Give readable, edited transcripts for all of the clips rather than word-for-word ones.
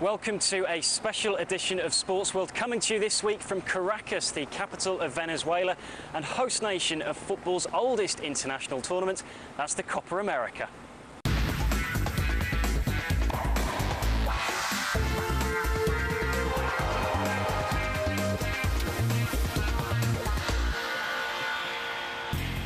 Welcome to a special edition of Sportsworld, coming to you this week from Caracas, the capital of Venezuela and host nation of football's oldest international tournament. That's the Copa America.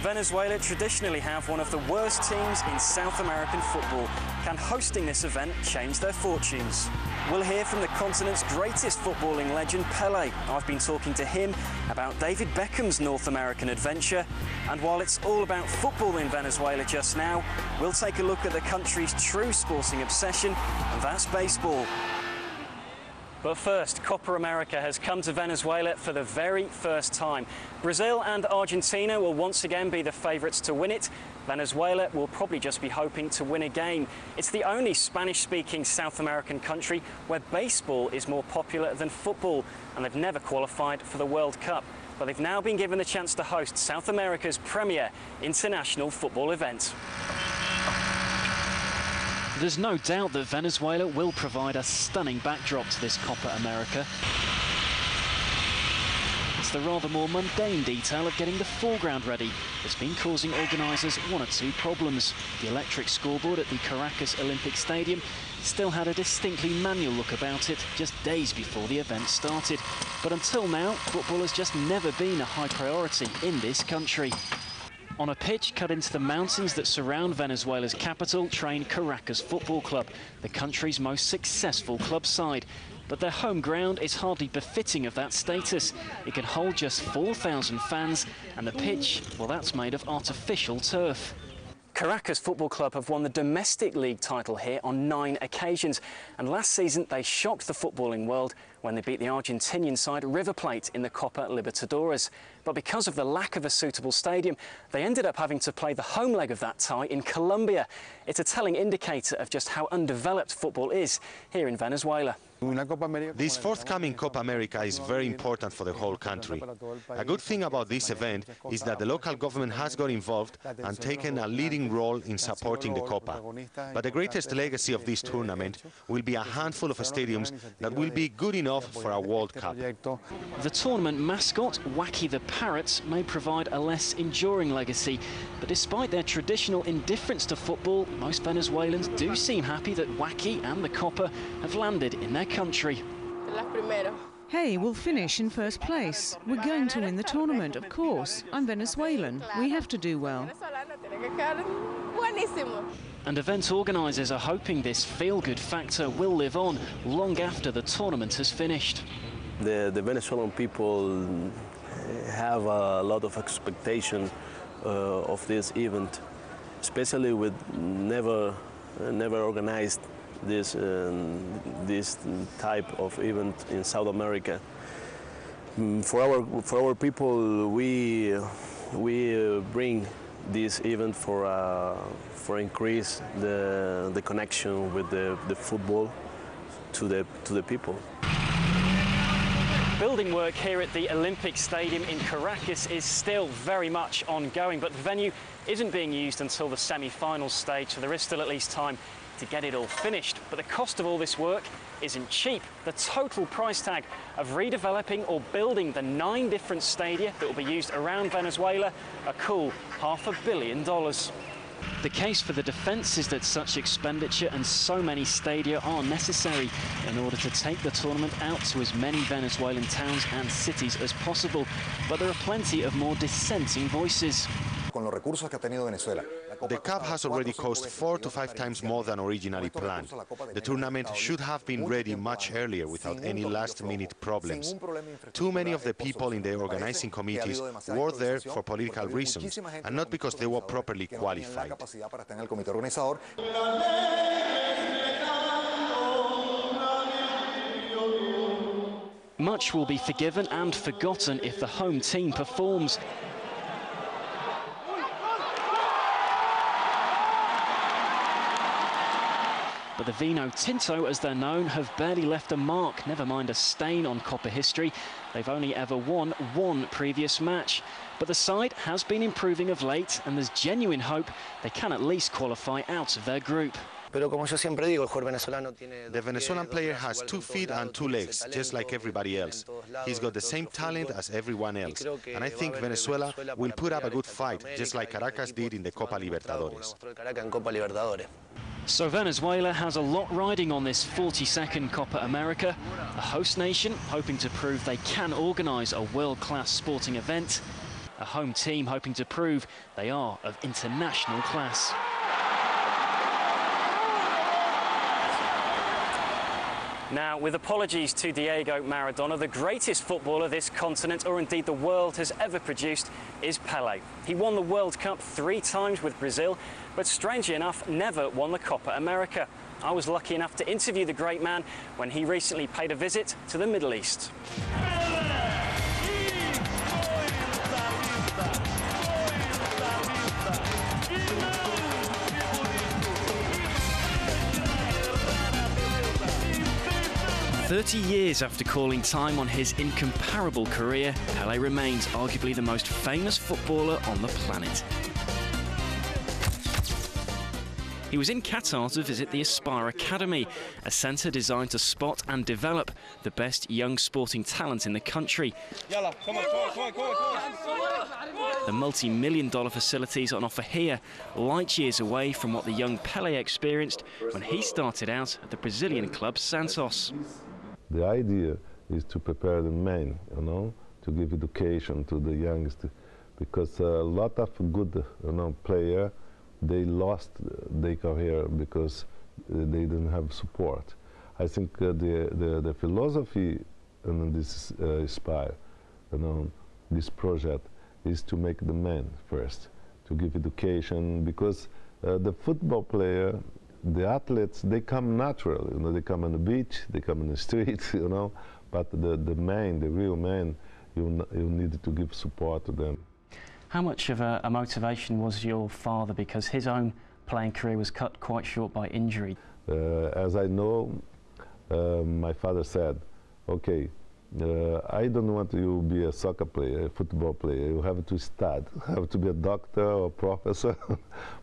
Venezuela traditionally have one of the worst teams in South American football. Can hosting this event change their fortunes? We'll hear from the continent's greatest footballing legend, Pele. I've been talking to him about David Beckham's North American adventure. And while it's all about football in Venezuela just now, we'll take a look at the country's true sporting obsession, and that's baseball. But first, Copa America has come to Venezuela for the very first time. Brazil and Argentina will once again be the favourites to win it. Venezuela will probably just be hoping to win a game. It's the only Spanish-speaking South American country where baseball is more popular than football, and they've never qualified for the World Cup. But they've now been given the chance to host South America's premier international football event. There's no doubt that Venezuela will provide a stunning backdrop to this Copa America. It's the rather more mundane detail of getting the foreground ready that's been causing organisers one or two problems. The electric scoreboard at the Caracas Olympic Stadium still had a distinctly manual look about it just days before the event started. But until now, football has just never been a high priority in this country. On a pitch cut into the mountains that surround Venezuela's capital, trained Caracas Football Club, the country's most successful club side. But their home ground is hardly befitting of that status. It can hold just 4,000 fans, and the pitch, well, that's made of artificial turf. Caracas Football Club have won the domestic league title here on 9 occasions, and last season they shocked the footballing world when they beat the Argentinian side River Plate in the Copa Libertadores. But because of the lack of a suitable stadium, they ended up having to play the home leg of that tie in Colombia. It's a telling indicator of just how undeveloped football is here in Venezuela. This forthcoming Copa America is very important for the whole country. A good thing about this event is that the local government has got involved and taken a leading role in supporting the Copa. But the greatest legacy of this tournament will be a handful of stadiums that will be good enough for a World Cup. The tournament mascot, Wacky the Parrot, may provide a less enduring legacy, but despite their traditional indifference to football, most Venezuelans do seem happy that Wacky and the Copa have landed in their country. Hey, we'll finish in first place. We're going to win the tournament, of course. I'm Venezuelan. We have to do well. And event organisers are hoping this feel-good factor will live on long after the tournament has finished. The Venezuelan people have a lot of expectation of this event, especially with never organized this type of event in South America. For our people, we bring this event for increase the connection with the football to the people. Building work here at the Olympic Stadium in Caracas is still very much ongoing, but the venue isn't being used until the semi-final stage, so there is still at least time to get it all finished. But the cost of all this work isn't cheap. The total price tag of redeveloping or building the 9 different stadia that will be used around Venezuela, a cool $500 million. The case for the defence is that such expenditure and so many stadia are necessary in order to take the tournament out to as many Venezuelan towns and cities as possible. But there are plenty of more dissenting voices. The Cup has already cost 4 to 5 times more than originally planned. The tournament should have been ready much earlier without any last-minute problems. Too many of the people in the organizing committees were there for political reasons and not because they were properly qualified. Much will be forgiven and forgotten if the home team performs. But the Vino Tinto, as they're known, have barely left a mark, never mind a stain on Copa history. They've only ever won 1 previous match. But the side has been improving of late, and there's genuine hope they can at least qualify out of their group. The Venezuelan player has 2 feet and 2 legs, just like everybody else. He's got the same talent as everyone else. And I think Venezuela will put up a good fight, just like Caracas did in the Copa Libertadores. So Venezuela has a lot riding on this 42nd Copa America. A host nation hoping to prove they can organise a world-class sporting event. A home team hoping to prove they are of international class. Now, with apologies to Diego Maradona, the greatest footballer this continent, or indeed the world, has ever produced is Pele. He won the World Cup 3 times with Brazil, but strangely enough, never won the Copa America. I was lucky enough to interview the great man when he recently paid a visit to the Middle East. 30 years after calling time on his incomparable career, Pele remains arguably the most famous footballer on the planet. He was in Qatar to visit the Aspire Academy, a centre designed to spot and develop the best young sporting talent in the country. The multi-million-dollar facilities on offer here, light years away from what the young Pele experienced when he started out at the Brazilian club Santos. The idea is to prepare the men, to give education to the youngsters, because a lot of good, players, they lost their career because they didn't have support. I think the philosophy in this Aspire, this project, is to make the men first, to give education, because the football player, the athletes, they come natural, they come on the beach, they come in the streets, but the man, the real man, you need to give support to them. How much of a motivation was your father, because his own playing career was cut quite short by injury? As I know, my father said, okay, I don't want you to be a soccer player, a football player. You have to study, you have to be a doctor or professor.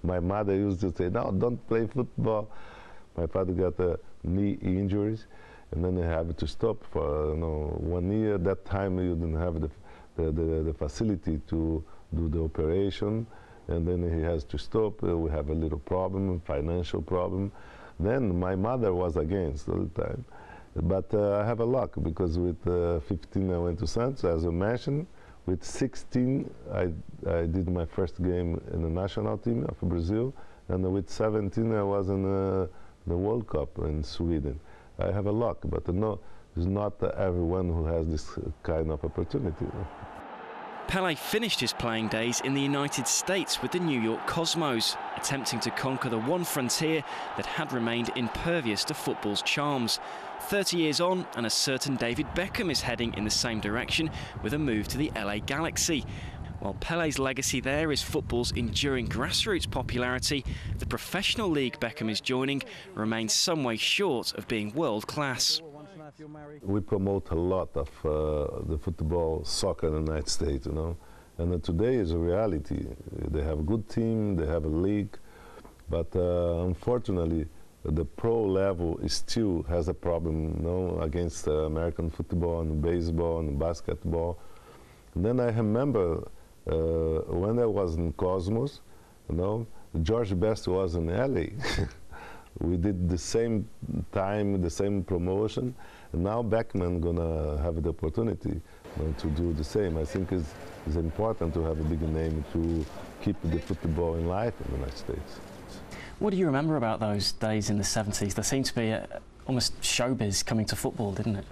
My mother used to say, no, don't play football. My father got knee injuries, and then he had to stop for 1 year. That time you didn't have the facility to do the operation, and then he has to stop. We have a little problem, financial problem. Then my mother was against all the time. But I have a luck, because with 15 I went to Santos, as I mentioned. With 16 I did my first game in the national team of Brazil, and with 17 I was in the World Cup in Sweden. I have a luck, but no, it's not everyone who has this kind of opportunity. Pele finished his playing days in the United States with the New York Cosmos, attempting to conquer the one frontier that had remained impervious to football's charms. 30 years on, and a certain David Beckham is heading in the same direction with a move to the LA Galaxy. While Pele's legacy there is football's enduring grassroots popularity, the professional league Beckham is joining remains some way short of being world-class. We promote a lot of the football, soccer in the United States, and today is a reality. They have a good team, they have a league, but unfortunately the pro level still has a problem, against American football and baseball and basketball. And then I remember when I was in Cosmos, George Best was in LA. We did the same time, the same promotion, and now Beckman gonna have the opportunity to do the same. I think it's important to have a big name to keep the football in life in the United States. What do you remember about those days in the 70s? There seemed to be almost showbiz coming to football, didn't it?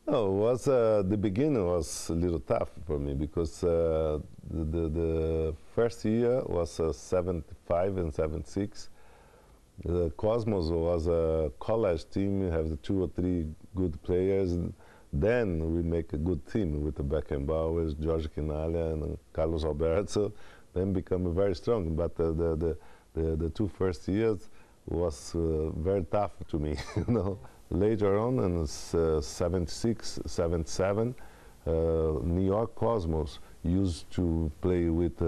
No, it was, the beginning was a little tough for me, because the first year was 75 and 76. The Cosmos was a college team. We have 2 or 3 good players. Then we make a good team with the Beckenbauers, Jorge Quinalha, and Carlos Alberto. Then become very strong. But the 2 first years was very tough to me. Later on, in 76, 77, New York Cosmos used to play with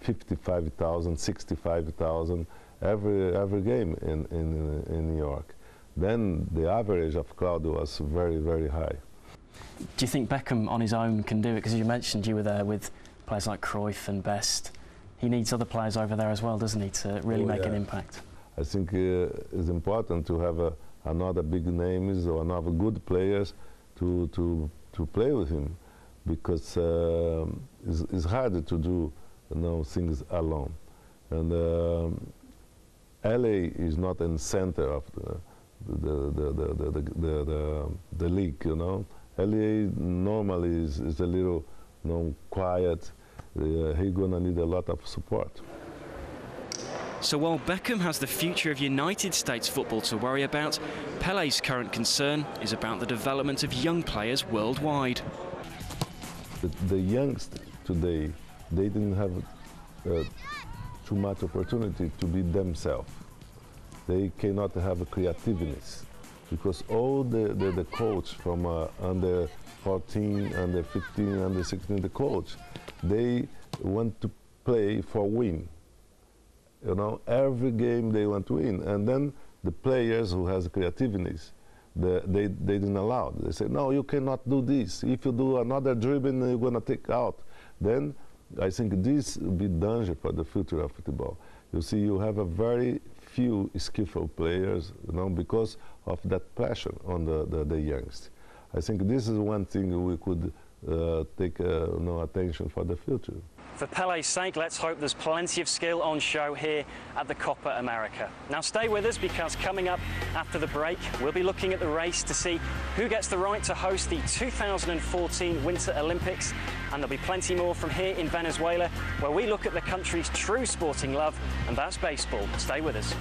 55,000, 65,000. every game in New York. Then the average of Claudio was very, very high. Do you think Beckham on his own can do it? Because you mentioned you were there with players like Cruyff and Best. He needs other players over there as well, doesn't he, to really make an impact? I think it's important to have another big names or another good players to play with him, because it's harder to do things alone. And LA is not in the center of the league, LA normally is a little quiet. He's gonna need a lot of support. So while Beckham has the future of United States football to worry about, Pele's current concern is about the development of young players worldwide. The youngsters today, they didn't have too much opportunity to be themselves. They cannot have a creativeness, because all the coach from under 14, under 15, under 16, the coach, they want to play for win. Every game they want to win. And then the players who has creativeness, they didn't allow. They say, no, you cannot do this. If you do another dribbling, you're going to take out. Then I think this will be danger for the future of football. You see, you have a very few skillful players, because of that pressure on the youngsters. I think this is one thing we could take attention for the future. For Pele's sake, let's hope there's plenty of skill on show here at the Copa America. Now stay with us, because coming up after the break, we'll be looking at the race to see who gets the right to host the 2014 Winter Olympics. And there'll be plenty more from here in Venezuela, where we look at the country's true sporting love, and that's baseball. Stay with us.